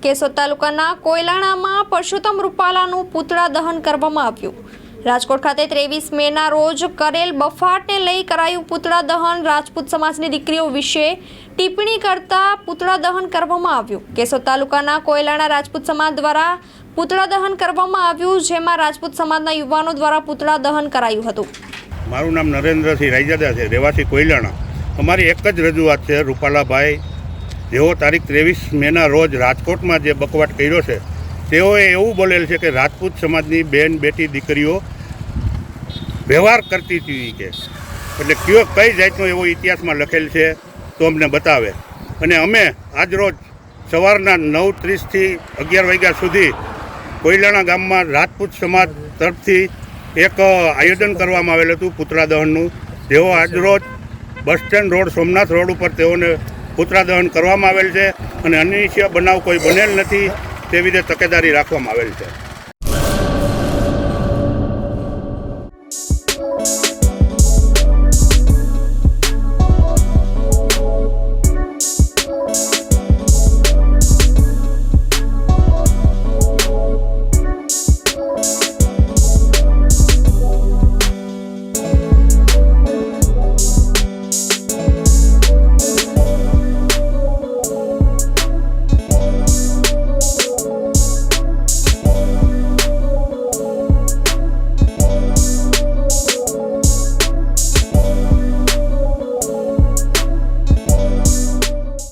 કેશોદ તાલુકાના કોયલાણામાં પરસોત્તમ રૂપાલાનું પુતળા દહન કરવામાં આવ્યું। રાજકોટ ખાતે 23 મેના રોજ કરેલ બફાટને લઈ કરાયું પુતળા દહન। રાજપૂત સમાજની દીકરીઓ વિશે ટિપ્પણી કરતા પુતળા દહન કરવામાં આવ્યું। કેશોદ તાલુકાના કોયલાણા રાજપૂત સમાજ દ્વારા પુતળા દહન કરવામાં આવ્યું, જેમાં રાજપૂત સમાજના યુવાનો દ્વારા પુતળા દહન કરાયું હતું। મારું નામ નરેન્દ્રસિંહ રાયજાદા છે, રહેવાસી કોયલાણા। અમારી એક જ રજૂઆત છે, રૂપાલાભાઈ જેઓ તારીખ 23 મેના રોજ રાજકોટમાં જે બકવાટ કર્યો છે, તેઓએ એવું બોલેલ છે કે રાજપૂત સમાજની બેન બેટી દીકરીઓ વ્યવહાર કરતી હતી કે એટલે કઈ જાતનો એવો ઇતિહાસમાં લખેલ છે તો અમને બતાવે। અને અમે આજરોજ સવારના 9:30 થી 11 વાગ્યા સુધી કોયલાણા ગામમાં રાજપૂત સમાજ તરફથી એક આયોજન કરવામાં આવેલ હતું પુતળા દહનનું। તેઓ આજરોજ bus stand road, Somnath road ઉપર તેઓને પુતળા દહન કરવામાં આવેલ છે અને અનિચ્છનીય બનાવ કોઈ બનેલ નથી, તેવી રીતે તકેદારી રાખવામાં આવેલ છે।